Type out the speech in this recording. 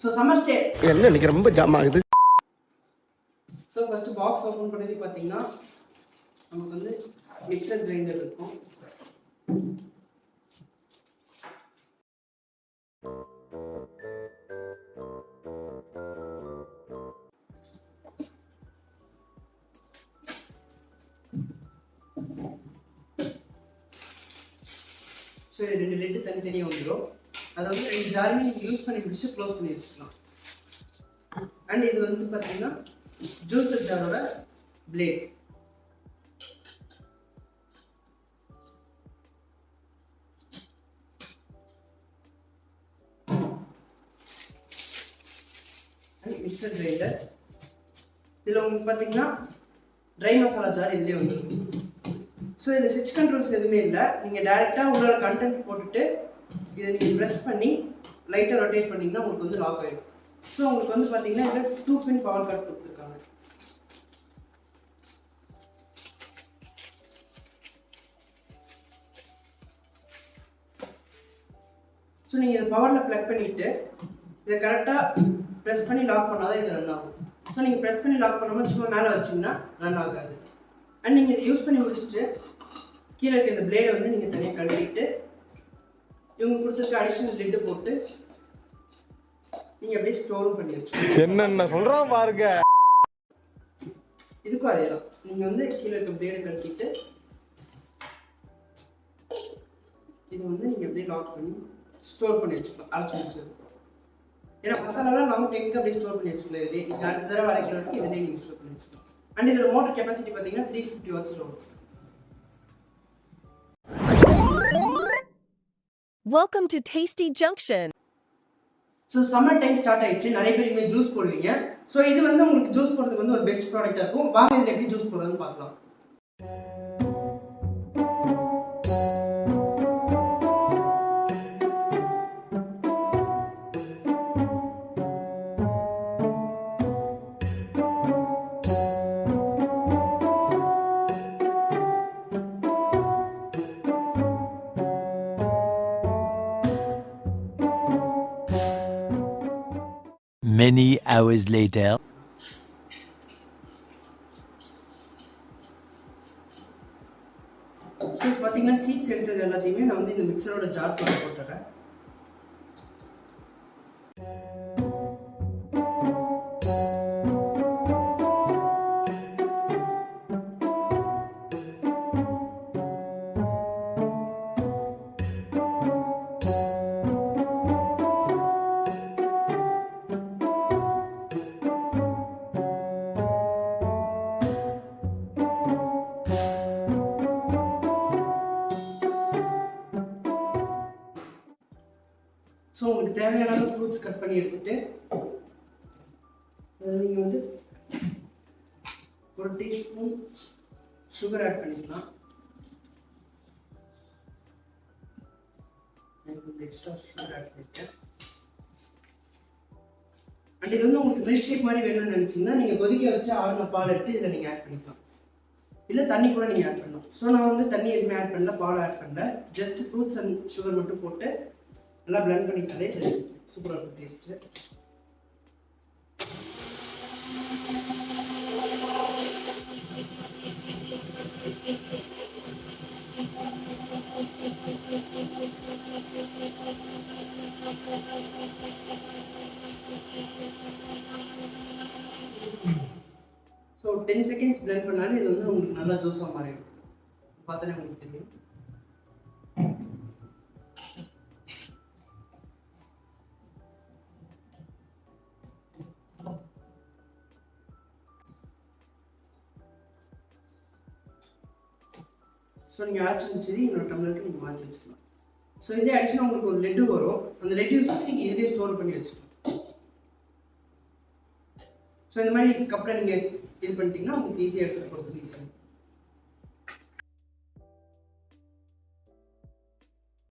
So summer stay என்ன இன்னைக்கு ரொம்ப ஜாம் ஆகுது. ஸோ ஃபஸ்ட்டு பாக்ஸ் ஓப்பன் பண்ணி பார்த்தீங்கன்னா நமக்கு வந்து மிக்சர் கிரைண்டர் இருக்கும். ஸோ இது 2 லிட்டு தனித்தனியாக வந்துடும். அதை வந்து 2 ஜாருமே நீங்கள் யூஸ் பண்ணி முடிச்சுட்டு க்ளோஸ் பண்ணி வச்சுக்கலாம். அண்ட் இது வந்து பார்த்தீங்கன்னா ஜூஸர் ஜாரோட பிளேட். And mixer grinder. இதில் உங்களுக்கு பார்த்தீங்கன்னா ட்ரை மசாலா ஜார் இதுலேயே வந்துடும். ஸோ இதில் ஸ்விட்ச் கண்ட்ரோல்ஸ் எதுவுமே இல்லை. நீங்கள் டேரெக்டாக உங்களோட கண்டென்ட் போட்டுட்டு இதை நீங்கள் ப்ரெஸ் பண்ணி லைட்டாக ரொட்டேட் பண்ணிங்கன்னா உங்களுக்கு வந்து லாக் ஆகிடும். ஸோ உங்களுக்கு வந்து பார்த்தீங்கன்னா இதில் 2 பின் பவர் கார்டு கொடுத்துருக்காங்க. ஸோ நீங்கள் இதை பவரில் ப்ளக் பண்ணிவிட்டு இதை கரெக்டாக ப்ரெஸ் பண்ணி லாக் பண்ணால் தான் இது ரன் ஆகும். ஸோ நீங்கள் ப்ரெஸ் பண்ணி லாக் பண்ணாமல் சும்மா மேலே வச்சிங்கன்னா ரன் ஆகாது. அண்ட் நீங்கள் இதை யூஸ் பண்ணி முடிச்சுட்டு கீழே இருக்க இந்த பிளேடை வந்து நீங்கள் தனியாக கழுவிட்டு இவங்க கொடுத்துருக்க அடிஷனல் லிட்டு போட்டு நீங்கள் அப்படியே ஸ்டோரும் பண்ணி வச்சுக்கோங்க. என்னென்ன சொல்கிறோம் பாருங்க. இதுக்கும் அதே தான். நீங்கள் வந்து கீழே இருக்க பிளேடை கழுவிட்டு இது வந்து நீங்கள் அப்படியே லாக் பண்ணி ஸ்டோர் பண்ணி வச்சுக்கலாம். அரைச்சி வச்சுருக்கோம். ஏன்னா மசாலாலாம் லாங் டைமுக்கு அப்படியே ஸ்டோர் பண்ணி வச்சுக்கலாம். இதுலேயே நீங்கள் அடுத்த தடவை அரைக்கிற வரைக்கும் இதிலே நீங்கள் ஸ்டோர் பண்ணி வச்சுக்கலாம். அண்ட் இதோட மோட்டர் கெப்பாசிட்டி பார்த்தீங்கன்னா 350 வாட்ஸ் வரும். Welcome to Tasty Junction. So summer time start ஆயிடுச்சு. நிறைய பேர் இனிமேல் ஜூஸ் போடுவீங்க. ஸோ இது வந்து உங்களுக்கு ஜூஸ் போடுறதுக்கு வந்து ஒரு பெஸ்ட் ப்ராடக்டாக இருக்கும். வாங்க இதில் எப்படி ஜூஸ் போடுறதுன்னு பார்க்கலாம். Many hours later. ஸோ பார்த்தீங்கன்னா சீட்ஸ் எடுத்தது எல்லாத்தையுமே நான் வந்து இந்த மிக்சரோட ஜார் போட்டுறேன். ஸோ உங்களுக்கு தேவையான ஃப்ரூட்ஸ் கட் பண்ணி எடுத்துட்டு நீங்கள் வந்து ஒரு டீஸ்பூன் சுகர் ஆட் பண்ணிக்கலாம். எக்ஸ்ட்ரா சுகர் ஆட் பண்ணிட்டேன். அண்ட் இது வந்து உங்களுக்கு மில்க் ஷேக் மாதிரி வேணும்னு நினச்சிங்கன்னா நீங்கள் கொதிக்க வச்சு ஆறுன பால் எடுத்து இதில் நீங்கள் ஆட் பண்ணிக்கலாம். இல்லை தண்ணி கூட நீங்கள் ஆட் பண்ணலாம். ஸோ நான் வந்து தண்ணி எதுவுமே ஆட் பண்ணல, பால் ஆட் பண்ணல. ஜஸ்ட் ஃப்ரூட்ஸ் அண்ட் சுகர் மட்டும் போட்டு நல்லா பிளெண்ட் பண்ணிட்டாலே சூப்பராக இருக்கும் டேஸ்ட்டு. ஸோ 10 செகண்ட்ஸ் பிளெண்ட் பண்ணாலே இது வந்து உங்களுக்கு நல்லா ஜூஸாக மாறிடும். பார்த்தாலே உங்களுக்கு தெரியும். ஸோ நீங்கள் அரைச்சி முடிச்சது இன்னொரு டம்ளருக்கு நீங்கள் மாற்றி வச்சுக்கலாம். ஸோ இதே அடிஷனாக உங்களுக்கு ஒரு லெட்டு வரும். அந்த லெட் யூஸ் பண்ணி நீங்கள் இதிலே ஸ்டோர் பண்ணி வச்சுக்கலாம். ஸோ இந்த மாதிரி கப்பில் நீங்கள் இது பண்ணிட்டீங்கன்னா உங்களுக்கு ஈஸியாக எடுத்துகிட்டு போகிறதுக்கு ஈஸியாக.